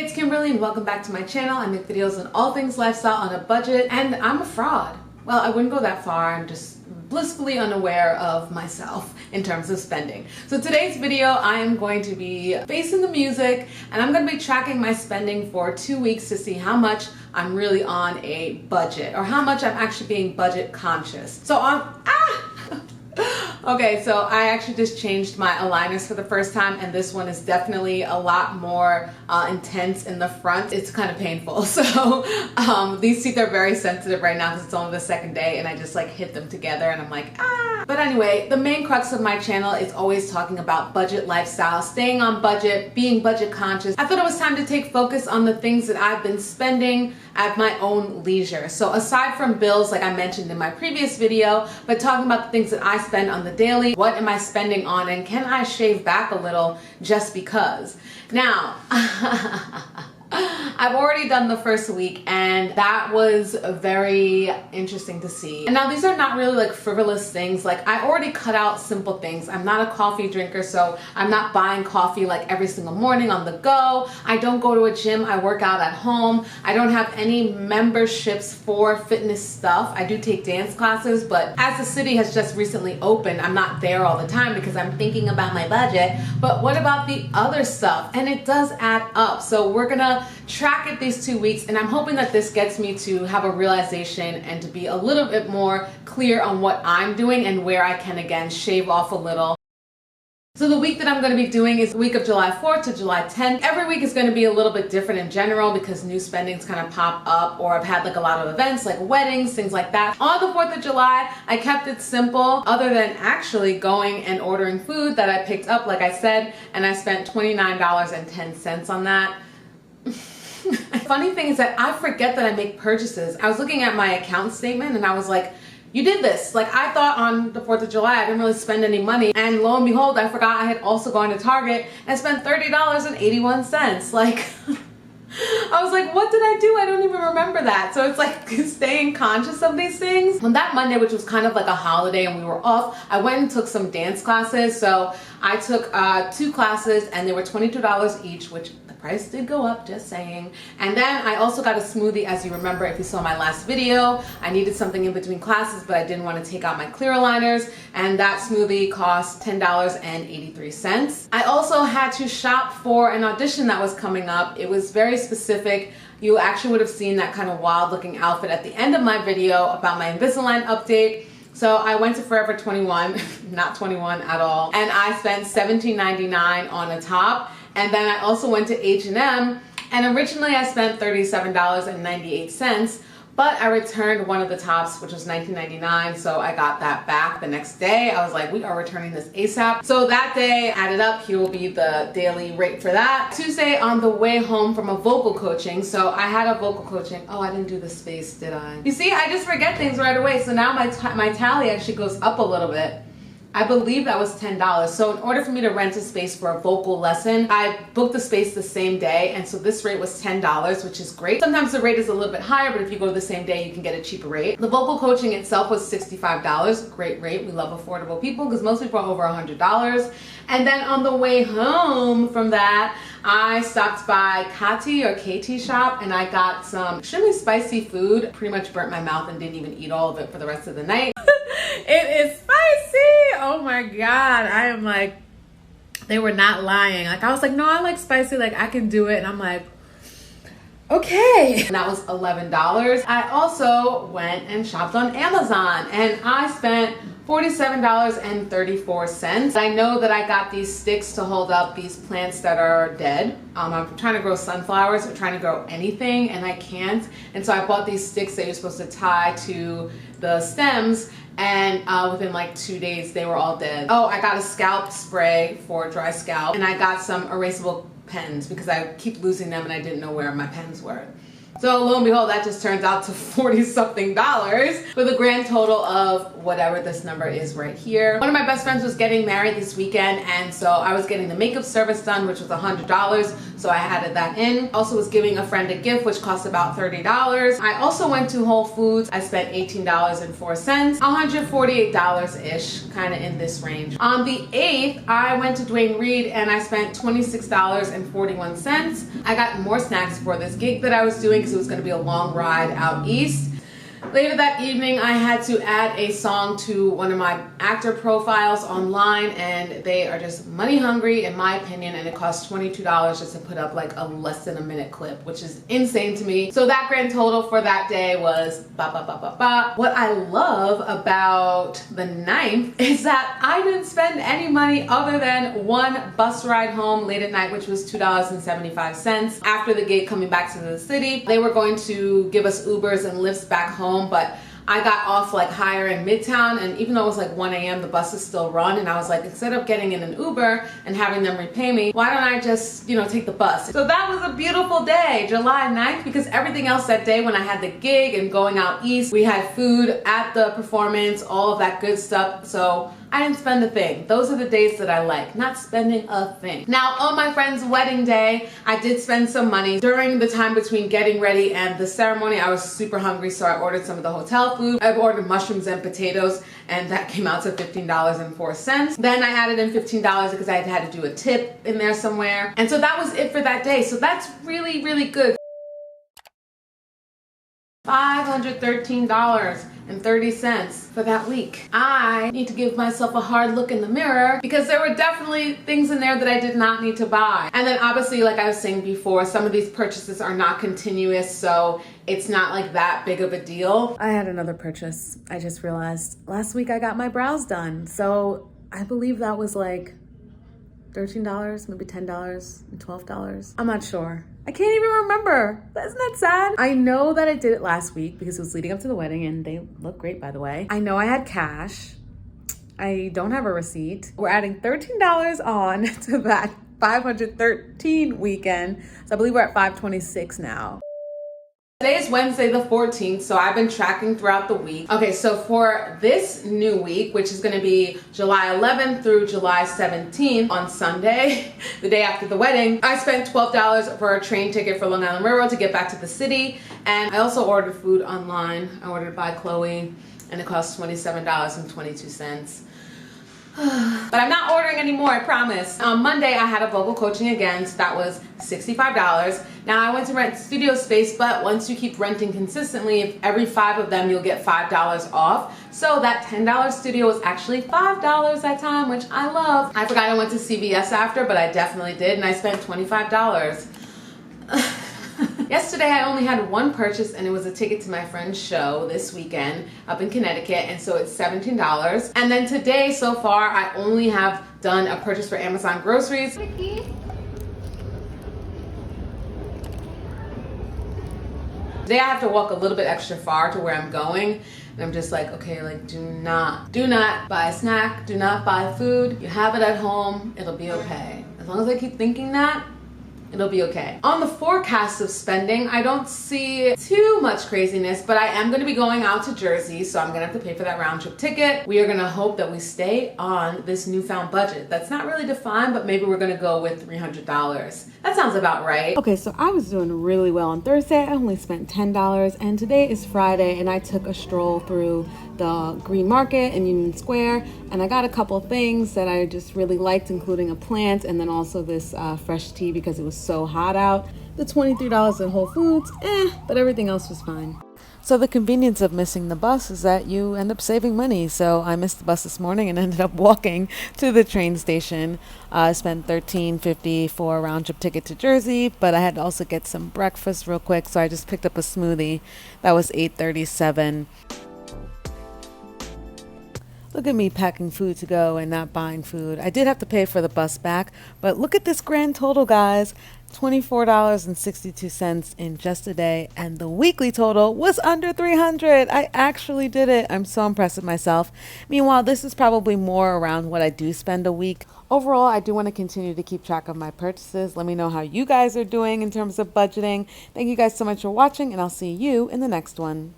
it's Kimberlee and welcome back to my channel. I make videos on all things lifestyle on a budget, and I'm a fraud. Well, I wouldn't go that far. I'm just blissfully unaware of myself in terms of spending. So today's video, I am going to be facing the music and I'm going to be tracking my spending for 2 weeks to see how much I'm really on a budget or how much I'm actually being budget conscious. So okay, so I actually just changed my aligners for the first time, and this one is definitely a lot more intense in the front. It's kind of painful. So these teeth are very sensitive right now because it's only the second day, and I just like hit them together and I'm like, ah. But anyway, the main crux of my channel is always talking about budget lifestyle, staying on budget, being budget conscious. I thought it was time to take focus on the things that I've been spending at my own leisure. So aside from bills, like I mentioned in my previous video, but talking about the things that I spend on the daily, what am I spending on, and can I shave back a little just because? Now, I've already done the first week and that was very interesting to see. And now these are not really like frivolous things. Like I already cut out simple things. I'm not a coffee drinker, so I'm not buying coffee like every single morning on the go. I don't go to a gym. I work out at home. I don't have any memberships for fitness stuff. I do take dance classes, but as the city has just recently opened, I'm not there all the time because I'm thinking about my budget. But what about the other stuff? And it does add up. So we're gonna track it these 2 weeks, and I'm hoping that this gets me to have a realization and to be a little bit more clear on what I'm doing and where I can again shave off a little. So the week that I'm going to be doing is the week of July 4th to July 10th. Every week is going to be a little bit different in general because new spendings kind of pop up, or I've had like a lot of events like weddings, things like that. On the 4th of July, I kept it simple other than actually going and ordering food that I picked up, like I said, and I spent $29.10 on that. Funny thing is that I forget that I make purchases. I was looking at my account statement and I was like, you did this. Like I thought on the 4th of July I didn't really spend any money, and lo and behold I forgot I had also gone to Target and spent $30.81. Like I was like, what did I do? I don't even remember that. So it's like staying conscious of these things. On that Monday, which was kind of like a holiday and we were off, I went and took some dance classes. So I took 2 classes and they were $22 each, which the price did go up, just saying. And then I also got a smoothie. As you remember, if you saw my last video, I needed something in between classes, but I didn't want to take out my clear aligners, and that smoothie cost $10.83. I also had to shop for an audition that was coming up. It was very specific. You actually would have seen that kind of wild looking outfit at the end of my video about my Invisalign update. So I went to Forever 21, not 21 at all, and I spent $17.99 on a top. And then I also went to H&M, and originally I spent $37.98, but I returned one of the tops, which was $19.99, so I got that back the next day. I was like, we are returning this ASAP. So that day added up, here will be the daily rate for that. Tuesday on the way home from a vocal coaching, so I had a vocal coaching. Oh, I didn't do the space, did I? You see, I just forget things right away, so now my tally actually goes up a little bit. I believe that was $10. So in order for me to rent a space for a vocal lesson, I booked the space the same day, and so this rate was $10, which is great. Sometimes the rate is a little bit higher, but if you go the same day, you can get a cheaper rate. The vocal coaching itself was $65. Great rate. We love affordable people because most people are over $100. And then on the way home from that, I stopped by Kati or KT shop and I got some extremely spicy food. Pretty much burnt my mouth and didn't even eat all of it for the rest of the night. It is spicy. Oh my God. I am like, they were not lying. Like I was like, no, I like spicy. Like I can do it. And I'm like, okay. And that was $11. I also went and shopped on Amazon and I spent $47.34. I know that I got these sticks to hold up these plants that are dead. I'm trying to grow sunflowers or trying to grow anything and I can't. And so I bought these sticks that you're supposed to tie to the stems, and within like 2 days they were all dead. Oh, I got a scalp spray for dry scalp, and I got some erasable pens because I keep losing them and I didn't know where my pens were. So lo and behold, that just turns out to $40-something with a grand total of whatever this number is right here. One of my best friends was getting married this weekend, and so I was getting the makeup service done, which was $100. so I added that in. Also was giving a friend a gift, which cost about $30. I also went to Whole Foods. I spent $18.04, $148-ish, kind of in this range. On the 8th, I went to Dwayne Reed and I spent $26.41. I got more snacks for this gig that I was doing because it was going to be a long ride out east. Later that evening, I had to add a song to one of my actor profiles online, and they are just money hungry in my opinion, and it cost $22 just to put up like a less than a minute clip, which is insane to me. So that grand total for that day was ba ba ba ba ba. What I love about the 9th is that I didn't spend any money other than one bus ride home late at night, which was $2.75. After the gig coming back to the city, they were going to give us Ubers and lifts back home, but I got off like higher in Midtown, and even though it was like 1 a.m. the buses still run, and I was like, instead of getting in an Uber and having them repay me, why don't I just, take the bus? So that was a beautiful day, July 9th, because everything else that day when I had the gig and going out east, we had food at the performance, all of that good stuff. So I didn't spend a thing. Those are the days that I like, not spending a thing. Now, on my friend's wedding day, I did spend some money. During the time between getting ready and the ceremony, I was super hungry, so I ordered some of the hotel food. I ordered mushrooms and potatoes, and that came out to $15.04. Then I added in $15 because I had to do a tip in there somewhere. And so that was it for that day. So that's really, really good. $513.30 for that week. I need to give myself a hard look in the mirror because there were definitely things in there that I did not need to buy. And then obviously, like I was saying before, some of these purchases are not continuous, so it's not like that big of a deal. I had another purchase. I just realized last week I got my brows done. So I believe that was like $13, maybe $10, $12. I'm not sure. I can't even remember. Isn't that sad? I know that I did it last week because it was leading up to the wedding, and they look great, by the way. I know I had cash. I don't have a receipt. We're adding $13 on to that 513 weekend. So I believe we're at 526 now. Today is Wednesday the 14th, so I've been tracking throughout the week. Okay, so for this new week, which is gonna be July 11th through July 17th on Sunday, the day after the wedding, I spent $12 for a train ticket for Long Island Railroad to get back to the city. And I also ordered food online. I ordered by Chloe, and it cost $27.22. But I'm not ordering anymore, I promise. On Monday, I had a vocal coaching again, so that was $65. Now, I went to rent studio space, but once you keep renting consistently, if every 5 of them, you'll get $5 off. So that $10 studio was actually $5 that time, which I love. I forgot I went to CVS after, but I definitely did, and I spent $25. Yesterday, I only had one purchase, and it was a ticket to my friend's show this weekend up in Connecticut, and so it's $17. And then today, so far, I only have done a purchase for Amazon groceries. Today I have to walk a little bit extra far to where I'm going, and I'm just like, okay, like do not buy a snack, do not buy food. You have it at home, it'll be okay. As long as I keep thinking that, it'll be okay. On the forecast of spending, I don't see too much craziness, but I am gonna be going out to Jersey, so I'm gonna have to pay for that round trip ticket. We are gonna hope that we stay on this newfound budget. That's not really defined, but maybe we're gonna go with $300. That sounds about right. Okay, so I was doing really well on Thursday. I only spent $10, and today is Friday, and I took a stroll through the Green Market in Union Square, and I got a couple of things that I just really liked, including a plant and then also this fresh tea because it was so hot out. The $23 at Whole Foods, but everything else was fine. So the convenience of missing the bus is that you end up saving money. So I missed the bus this morning and ended up walking to the train station. I spent $13.50 for a round trip ticket to Jersey, but I had to also get some breakfast real quick. So I just picked up a smoothie. That was $8.37. Look at me packing food to go and not buying food. I did have to pay for the bus back, but look at this grand total, guys. $24.62 in just a day, and the weekly total was under $300. I actually did it. I'm so impressed with myself. Meanwhile, this is probably more around what I do spend a week. Overall, I do want to continue to keep track of my purchases. Let me know how you guys are doing in terms of budgeting. Thank you guys so much for watching, and I'll see you in the next one.